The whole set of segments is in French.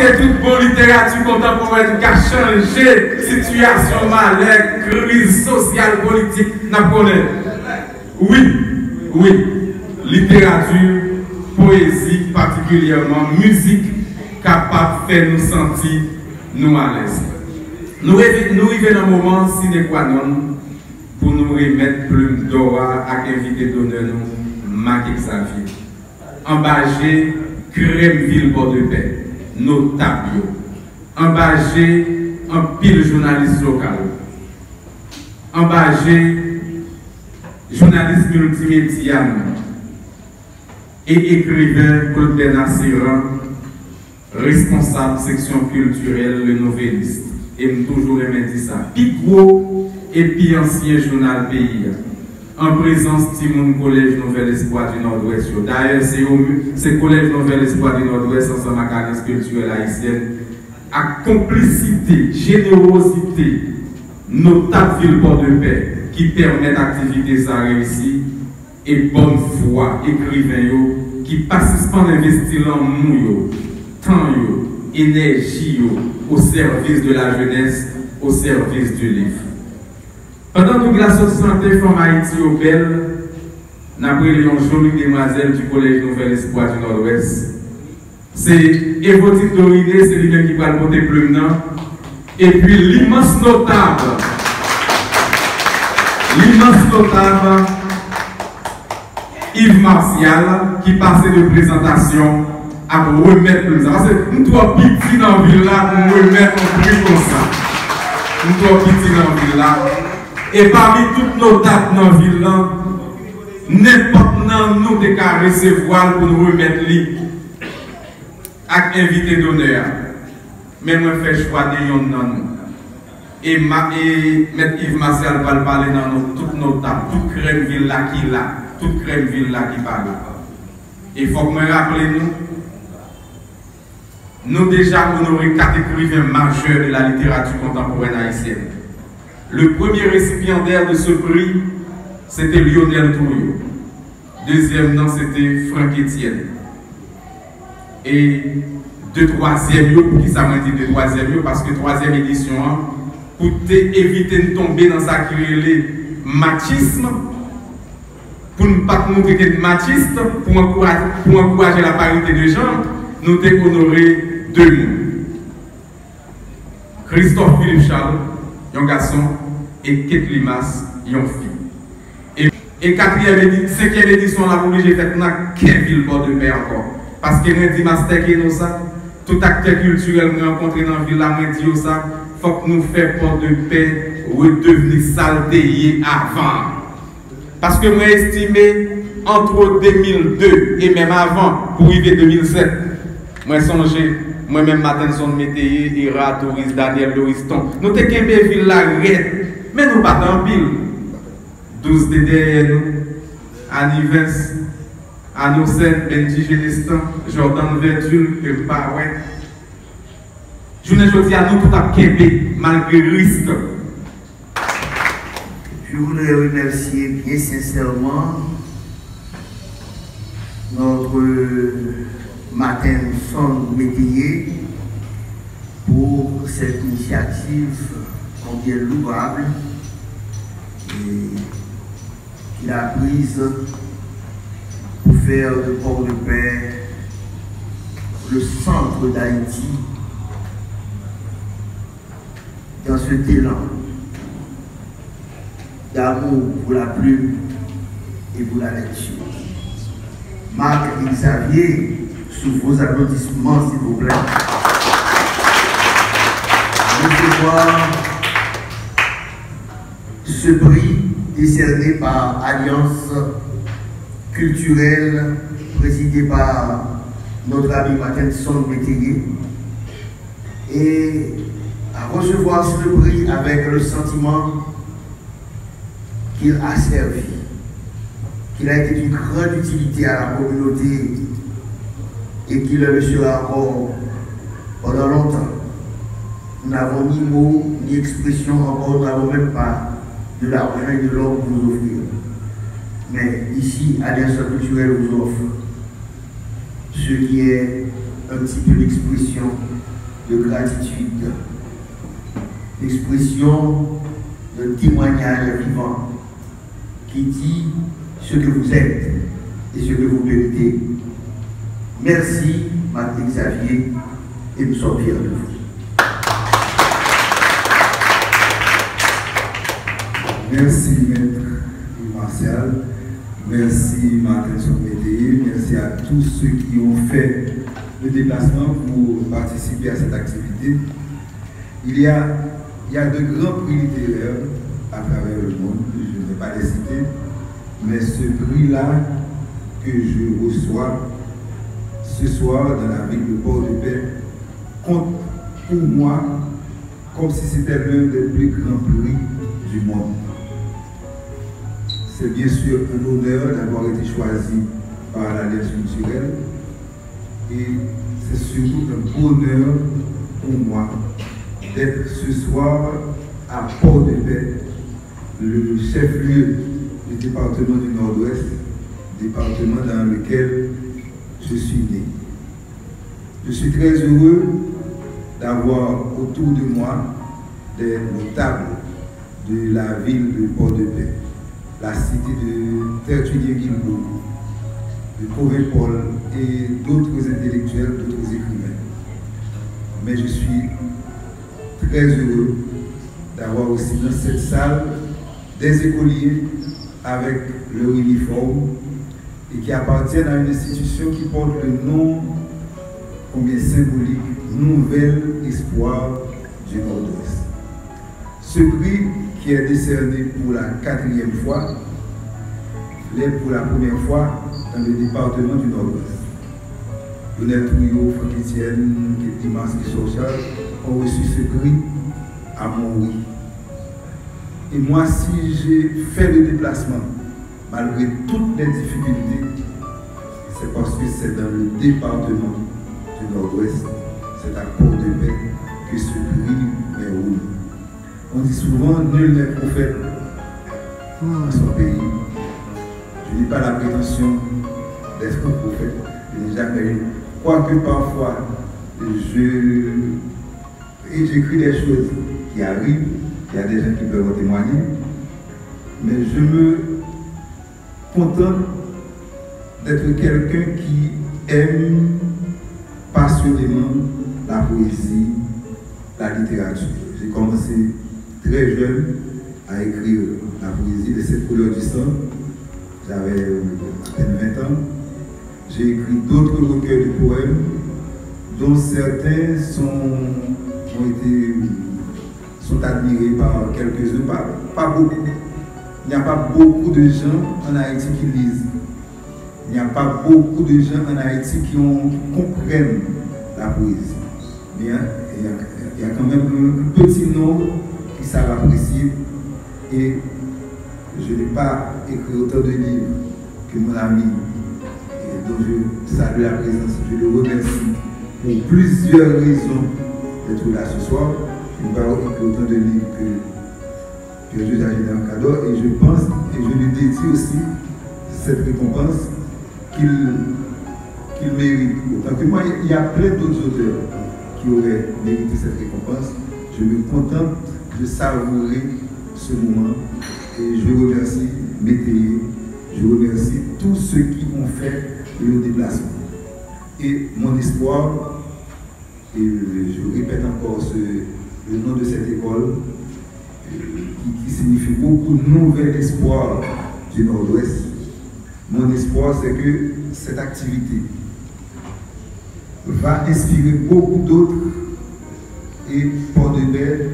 que toute bonne littérature contemporaine qui a changé situation malaise, crise sociale, politique, n'a pas. Oui, littérature, poésie particulièrement, musique capable de faire nous sentir nous à l'aise. Nous arrivons dans un moment sine qua non pour nous remettre plume d'or à inviter d'honneur nous, Marc Xavier. Embagé, crème ville bord de paix, notable. Embagé, un pile journaliste local. Embagé, journaliste multimédia et écrivain Claude Bernard-Serran, responsable section culturelle, le novelliste. Et je toujours dit ça. Puis gros et puis ancien journal pays. En présence du Collège Nouvel Espoir du Nord-Ouest. D'ailleurs, c'est Collège Nouvel Espoir du Nord-Ouest ensemble avec l'Alliance culturelle haïtienne. À complicité, générosité, notable ville port de paix qui permet d'activité ça réussir et bonne foi, écrivain qui participent à investir en nous, temps, énergie au service de la jeunesse, au service du livre. Pendant que la société Femme Haïti au Belle, nous avons une jolie demoiselle du Collège Nouvel Espoir du Nord-Ouest. C'est Évodite Doriné, c'est lui-même qui va le porter plume. Et puis l'immense notable, Yves Martial, qui passait de présentation à remettre le ça. Parce que nous sommes petits dans la ville là pour remettre un prix comme ça. Nous sommes petits dans la ville là. Et parmi toutes nos dates dans la ville là, n'importe nous de recevoir pour nous remettre lui avec invité d'honneur. Mais moi je fais choix de yon dans nous. Et M. Yves Martial va parler dans toutes nos dates, toute crème ville là qui là, toute crème ville là qui parle. Il faut que me rappelle nous déjà honoré 4 écrivains majeurs de la littérature contemporaine haïtienne. Le premier récipiendaire de ce prix, c'était Lionel Tourio. Deuxième nom, c'était Franck Etienne. Et de troisième, pour qui ça m'a dit de troisième, parce que troisième édition, pour éviter de tomber dans sa créée machisme, pour ne pas nous traiter de machiste, pour encourager la parité de genre, nous avons honoré 2 mots. Christophe Philippe Charles, un garçon, et Kate Limas, une fille. Et 5e édition, on a obligé de faire Kevin bord de paix encore. Parce que nous dit master qui nous ça, tout acteur culturel nous rencontré dans la ville, nous dit ça, il faut que nous fassions port de paix redevenir saleté avant. Parce que moi estimé entre 2002 et même avant, pour arriver 2007, moi songé, moi-même matin son métier, Ira, Touris, Daniel, Loriston. Nous sommes qu'un ville la red, mais nous pas dans pile. 12 de derrière nous, Anivens, Anocène, Benji Génestan, Jordan Verdule, que pas ouais. Je ne dis à nous tout à Québec, malgré risque. Je voudrais remercier bien sincèrement notre Martin Son Métayer pour cette initiative combien louable qu'il a prise pour faire de Port-de-Paix le centre d'Haïti dans cet élan d'amour pour la plume et pour la lecture. Marc Xavier, sous vos applaudissements, s'il vous plaît. Recevoir ce prix décerné par Alliance culturelle présidée par notre ami Martin Son Métayer et à recevoir ce prix avec le sentiment qu'il a servi, qu'il a été d'une grande utilité à la communauté et qu'il le sera encore pendant longtemps. Nous n'avons ni mots, ni expression encore, nous n'avons même pas de l'argent et de l'or pour nous offrir. Mais ici, Alliance culturelle vous offre ce qui est un petit peu d'expression de gratitude, l'expression d'un témoignage vivant qui dit ce que vous êtes et ce que vous méritez. Merci, Martin Xavier, et nous sommes fiers de vous. Merci, Maître Martial. Merci, Martin Somété. Merci à tous ceux qui ont fait le déplacement pour participer à cette activité. Il y a de grands prix littéraires à travers le monde, je ne vais pas les citer, mais ce prix-là que je reçois ce soir dans la ville de Port-de-Paix compte pour moi comme si c'était l'un des plus grands prix du monde. C'est bien sûr un honneur d'avoir été choisi par l'Alliance culturelle et c'est surtout un bonheur pour moi d'être ce soir à Port-de-Paix, le chef-lieu du département du Nord-Ouest, département dans lequel je suis né. Je suis très heureux d'avoir autour de moi des notables de la ville de Port-de-Paix, la cité de Tertuillier-Guilbeault, de Covey-Paul et d'autres intellectuels, d'autres écrivains. Mais je suis très heureux d'avoir aussi dans cette salle des écoliers avec leur uniforme et qui appartiennent à une institution qui porte le nom, combien symbolique, Nouvel Espoir du Nord-Ouest. Ce prix qui est décerné pour la 4e fois, l'est pour la première fois dans le département du Nord-Ouest. Lionel Trouillot, Franck Etienne, Dimas Social ont reçu ce prix à Montrouge. Et moi, si j'ai fait le déplacement, malgré toutes les difficultés, c'est parce que c'est dans le département du Nord-Ouest, c'est à Port-de-Paix que ce prix m'est remis. On dit souvent, nul n'est prophète dans son pays. Je n'ai pas la prétention d'être un prophète, je n'ai jamais eu. Quoique parfois, j'écris des choses qui arrivent, il y a des gens qui peuvent en témoigner, mais je me contente d'être quelqu'un qui aime passionnément la poésie, la littérature. J'ai commencé très jeune à écrire la poésie de cette couleur du sang. J'avais à peine 20 ans. J'ai écrit d'autres recueils de poèmes, dont certains sont admirés par quelques-uns, pas beaucoup. Il n'y a pas beaucoup de gens en Haïti qui lisent. Il n'y a pas beaucoup de gens en Haïti qui comprennent la poésie. Mais il y a quand même un petit nombre qui savent apprécier. Et je n'ai pas écrit autant de livres que mon ami, dont je salue la présence, je le remercie pour plusieurs raisons d'être là ce soir. Je n'ai pas écrit autant de livres que Dieu a donné un cadeau et je pense, et je lui dédie aussi cette récompense qu'il mérite. Autant que moi, il y a plein d'autres auteurs qui auraient mérité cette récompense. Je me contente de savourer ce moment et je remercie Météo, je remercie tous ceux qui ont fait le déplacement. Et mon espoir, et je répète encore le nom de cette école, qui signifie beaucoup Nouvel Espoir du Nord-Ouest. Mon espoir, c'est que cette activité va inspirer beaucoup d'autres et Port-de-Paix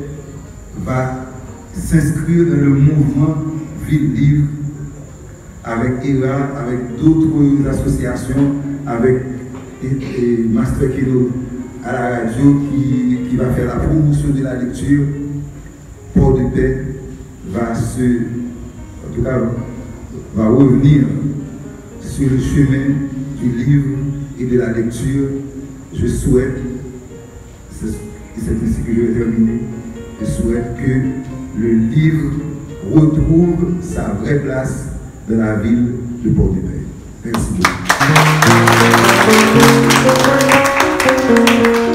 va s'inscrire dans le mouvement Ville Libre avec ERA, avec d'autres associations, avec Master Keno à la radio qui va faire la promotion de la lecture. Port-de-Paix va revenir sur le chemin du livre et de la lecture. Je souhaite, et c'est ainsi que je vais terminer, je souhaite que le livre retrouve sa vraie place dans la ville de Port-de-Paix. Merci beaucoup. Amen.